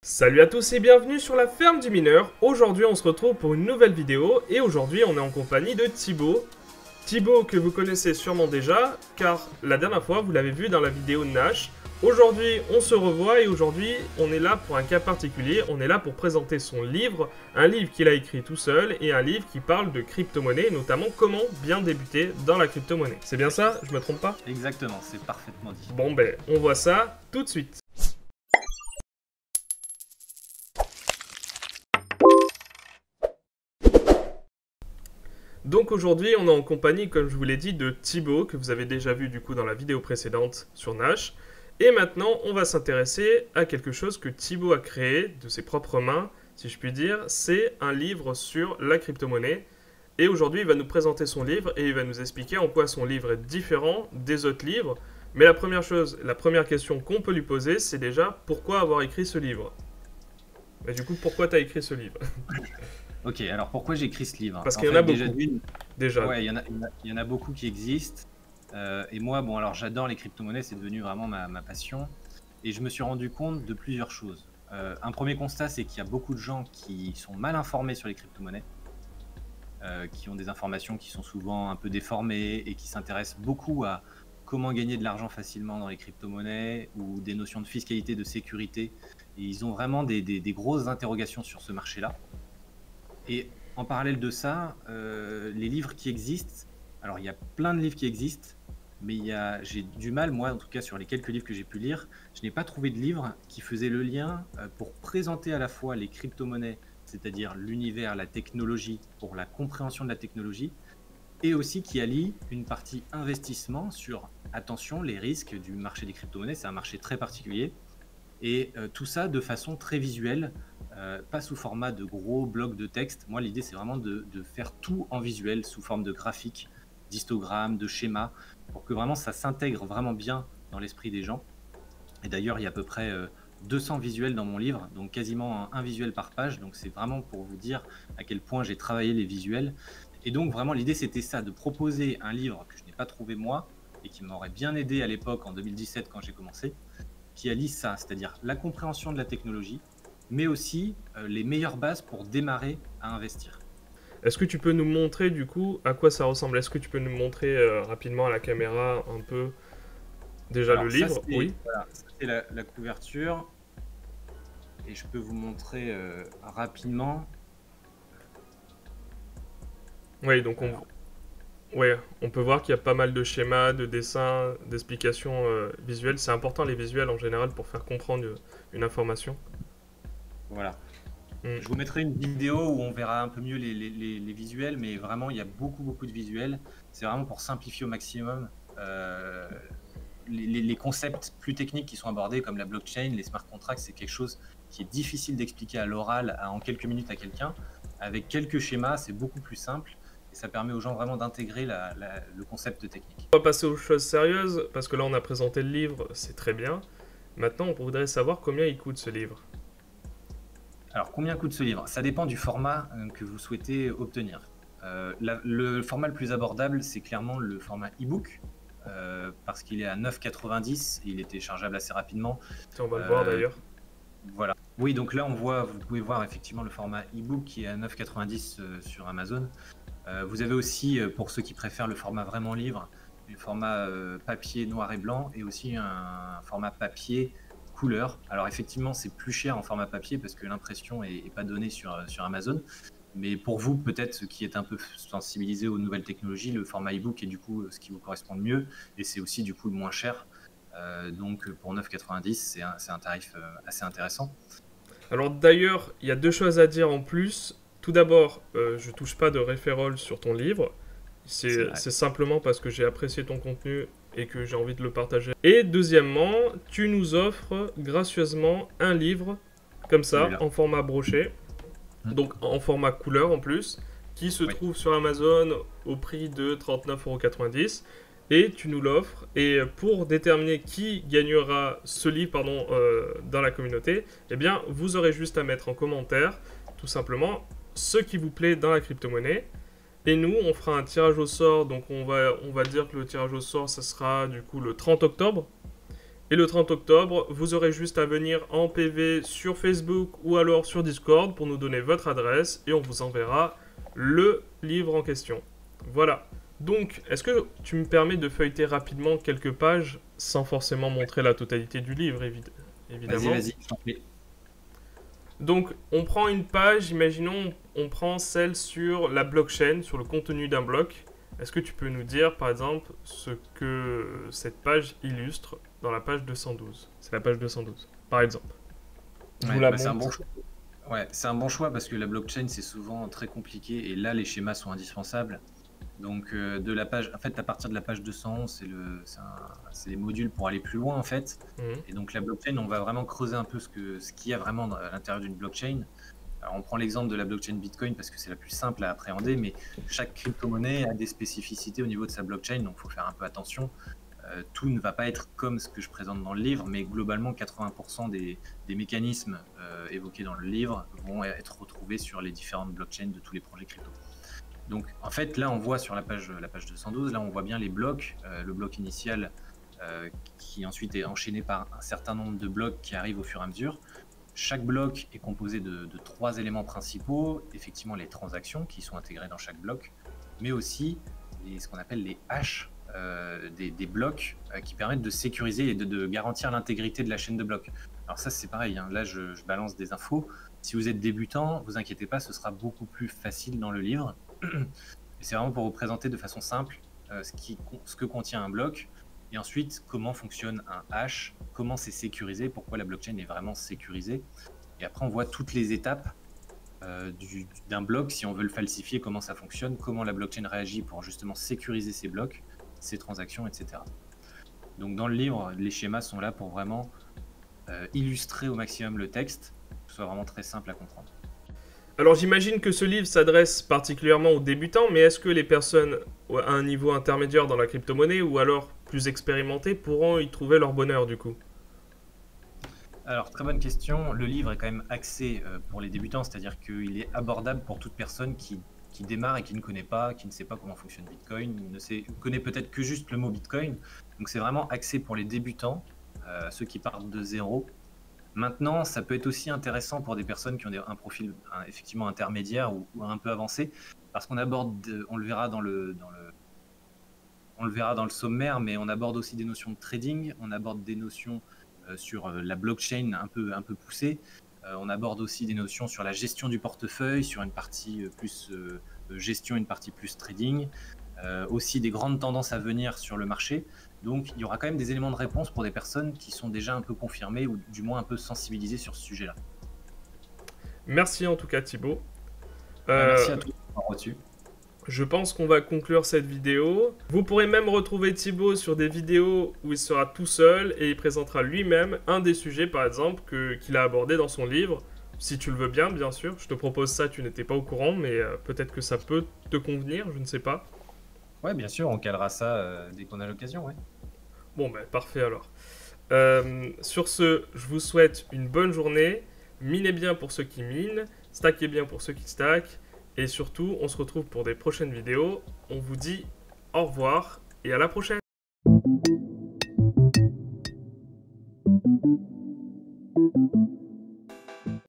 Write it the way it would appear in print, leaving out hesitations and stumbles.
Salut à tous et bienvenue sur la ferme du mineur. Aujourd'hui on se retrouve pour une nouvelle vidéo et aujourd'hui on est en compagnie de Thibaut. Thibaut que vous connaissez sûrement déjà car la dernière fois vous l'avez vu dans la vidéo de Nash. Aujourd'hui on se revoit et aujourd'hui on est là pour un cas particulier, on est là pour présenter son livre, un livre qu'il a écrit tout seul et un livre qui parle de crypto-monnaie, notamment comment bien débuter dans la crypto-monnaie. C'est bien ça? Je me trompe pas? Exactement, c'est parfaitement dit. Bon ben on voit ça tout de suite. Donc aujourd'hui, on est en compagnie, comme je vous l'ai dit, de Thibaut, que vous avez déjà vu du coup dans la vidéo précédente sur Nash. Et maintenant, on va s'intéresser à quelque chose que Thibaut a créé de ses propres mains, si je puis dire. C'est un livre sur la crypto-monnaie. Et aujourd'hui, il va nous présenter son livre et il va nous expliquer en quoi son livre est différent des autres livres. Mais la première question qu'on peut lui poser, c'est déjà pourquoi avoir écrit ce livre? Et du coup, pourquoi tu as écrit ce livre? Ok, alors pourquoi j'ai écrit ce livre? Parce qu'il y en a beaucoup. Déjà. Ouais, il y en a beaucoup qui existent. Et moi, bon, alors j'adore les crypto-monnaies, c'est devenu vraiment ma passion. Et je me suis rendu compte de plusieurs choses. Un premier constat, c'est qu'il y a beaucoup de gens qui sont mal informés sur les crypto-monnaies, qui ont des informations qui sont souvent un peu déformées et qui s'intéressent beaucoup à comment gagner de l'argent facilement dans les crypto-monnaies ou des notions de fiscalité, de sécurité. Et ils ont vraiment des grosses interrogations sur ce marché-là. Et en parallèle de ça, les livres qui existent, alors il y a plein de livres qui existent, mais j'ai du mal, moi en tout cas sur les quelques livres que j'ai pu lire, je n'ai pas trouvé de livre qui faisait le lien pour présenter à la fois les crypto-monnaies, c'est-à-dire l'univers, la technologie, pour la compréhension de la technologie, et aussi qui allie une partie investissement sur, attention, les risques du marché des crypto-monnaies, c'est un marché très particulier, et tout ça de façon très visuelle, pas sous format de gros blocs de texte. Moi, l'idée, c'est vraiment de faire tout en visuel, sous forme de graphiques, d'histogrammes, de schémas, pour que vraiment ça s'intègre vraiment bien dans l'esprit des gens. Et d'ailleurs, il y a à peu près 200 visuels dans mon livre, donc quasiment un visuel par page. Donc c'est vraiment pour vous dire à quel point j'ai travaillé les visuels. Et donc vraiment, l'idée, c'était ça, de proposer un livre que je n'ai pas trouvé moi, et qui m'aurait bien aidé à l'époque, en 2017, quand j'ai commencé, qui allie ça, c'est-à-dire la compréhension de la technologie, mais aussi les meilleures bases pour démarrer à investir. Est-ce que tu peux nous montrer du coup à quoi ça ressemble? Est-ce que tu peux nous montrer rapidement à la caméra un peu déjà Alors, le livre? Oui. Voilà, ça c'est la couverture. Et je peux vous montrer rapidement. Oui, donc on peut voir qu'il y a pas mal de schémas, de dessins, d'explications visuelles. C'est important les visuels en général pour faire comprendre une information. Voilà. Mm. Je vous mettrai une vidéo où on verra un peu mieux les visuels, mais vraiment, il y a beaucoup de visuels. C'est vraiment pour simplifier au maximum les concepts plus techniques qui sont abordés, comme la blockchain, les smart contracts. C'est quelque chose qui est difficile d'expliquer à l'oral en quelques minutes à quelqu'un. Avec quelques schémas, c'est beaucoup plus simple et ça permet aux gens vraiment d'intégrer le concept technique. On va passer aux choses sérieuses parce que là on a présenté le livre, c'est très bien. Maintenant, on voudrait savoir combien il coûte ce livre. Alors, combien coûte ce livre? Ça dépend du format que vous souhaitez obtenir. Le format le plus abordable, c'est clairement le format e-book, parce qu'il est à 9,90 €, il est téléchargeable assez rapidement. On va le voir d'ailleurs. Voilà. Oui, donc là, vous pouvez voir effectivement le format e-book qui est à 9,90 € sur Amazon. Vous avez aussi, pour ceux qui préfèrent le format vraiment livre, le format papier noir et blanc et aussi un format papier couleur. Alors effectivement, c'est plus cher en format papier parce que l'impression est pas donnée sur Amazon. Mais pour vous, peut-être qui êtes un peu sensibilisé aux nouvelles technologies, le format e-book est du coup ce qui vous correspond le mieux et c'est aussi du coup le moins cher. Donc pour 9,90 €, c'est un tarif assez intéressant. Alors d'ailleurs, il y a deux choses à dire en plus. Tout d'abord, je touche pas de referral sur ton livre. C'est simplement parce que j'ai apprécié ton contenu et que j'ai envie de le partager. Et deuxièmement, tu nous offres gracieusement un livre, comme ça, en format broché, donc en format couleur en plus, qui se trouve sur Amazon au prix de 39,90 €. Et tu nous l'offres. Et pour déterminer qui gagnera ce livre dans la communauté, eh bien, vous aurez juste à mettre en commentaire, tout simplement, ce qui vous plaît dans la crypto-monnaie. Et nous, on fera un tirage au sort. Donc, on va dire que le tirage au sort, ça sera du coup le 30 octobre. Et le 30 octobre, vous aurez juste à venir en PV sur Facebook ou alors sur Discord pour nous donner votre adresse et on vous enverra le livre en question. Voilà. Donc, est-ce que tu me permets de feuilleter rapidement quelques pages sans forcément montrer la totalité du livre, évidemment. Vas-y, je t'en prie. Donc, on prend une page, imaginons, on prend celle sur la blockchain, sur le contenu d'un bloc. Est-ce que tu peux nous dire, par exemple, ce que cette page illustre dans la page 212? C'est la page 212, par exemple. Ouais, c'est un bon choix. Ouais, c'est un bon choix parce que la blockchain, c'est souvent très compliqué et là, les schémas sont indispensables. Donc, de la page, en fait, à partir de la page 211, c'est les modules pour aller plus loin, en fait. Et donc, la blockchain, on va vraiment creuser un peu ce qu'il y a vraiment à l'intérieur d'une blockchain. Alors, on prend l'exemple de la blockchain Bitcoin parce que c'est la plus simple à appréhender, mais chaque crypto-monnaie a des spécificités au niveau de sa blockchain, donc il faut faire un peu attention. Tout ne va pas être comme ce que je présente dans le livre, mais globalement, 80% des mécanismes évoqués dans le livre vont être retrouvés sur les différentes blockchains de tous les projets crypto. Donc, en fait, là, on voit sur la page 212, là, on voit bien les blocs, le bloc initial qui ensuite est enchaîné par un certain nombre de blocs qui arrivent au fur et à mesure. Chaque bloc est composé de 3 éléments principaux, effectivement les transactions qui sont intégrées dans chaque bloc, mais aussi ce qu'on appelle les hashes des blocs qui permettent de sécuriser et de garantir l'intégrité de la chaîne de blocs. Alors ça c'est pareil, hein, là je balance des infos. Si vous êtes débutant, vous inquiétez pas, ce sera beaucoup plus facile dans le livre. C'est vraiment pour vous présenter de façon simple ce que contient un bloc, et ensuite comment fonctionne un hash, comment c'est sécurisé, pourquoi la blockchain est vraiment sécurisée. Et après on voit toutes les étapes d'un bloc, si on veut le falsifier, comment ça fonctionne, comment la blockchain réagit pour justement sécuriser ces blocs, ces transactions, etc. Donc dans le livre, les schémas sont là pour vraiment illustrer au maximum le texte, que ce soit vraiment très simple à comprendre. Alors j'imagine que ce livre s'adresse particulièrement aux débutants, mais est-ce que les personnes à un niveau intermédiaire dans la crypto-monnaie ou alors plus expérimentées pourront y trouver leur bonheur du coup? Alors très bonne question, le livre est quand même axé pour les débutants, c'est-à-dire qu'il est abordable pour toute personne qui démarre et qui ne connaît pas, qui ne sait pas comment fonctionne Bitcoin, connaît peut-être que juste le mot Bitcoin, donc c'est vraiment axé pour les débutants, ceux qui partent de zéro. Maintenant, ça peut être aussi intéressant pour des personnes qui ont un profil effectivement intermédiaire ou un peu avancé, parce qu'on aborde, on le verra dans le sommaire, mais on aborde aussi des notions de trading, on aborde des notions sur la blockchain un peu poussée, on aborde aussi des notions sur la gestion du portefeuille, sur une partie plus gestion, une partie plus trading, aussi des grandes tendances à venir sur le marché. Donc, il y aura quand même des éléments de réponse pour des personnes qui sont déjà un peu confirmées ou du moins un peu sensibilisées sur ce sujet-là. Merci en tout cas Thibaut. Merci à tous d'avoir reçu. Je pense qu'on va conclure cette vidéo. Vous pourrez même retrouver Thibaut sur des vidéos où il sera tout seul et il présentera lui-même un des sujets par exemple qu'il a abordé dans son livre. Si tu le veux bien sûr. Je te propose ça, tu n'étais pas au courant, mais peut-être que ça peut te convenir, je ne sais pas. Ouais, bien sûr, on calera ça dès qu'on a l'occasion, ouais. Bon, ben parfait alors. Sur ce, je vous souhaite une bonne journée. Minez bien pour ceux qui minent, stackez bien pour ceux qui stackent. Et surtout, on se retrouve pour des prochaines vidéos. On vous dit au revoir et à la prochaine.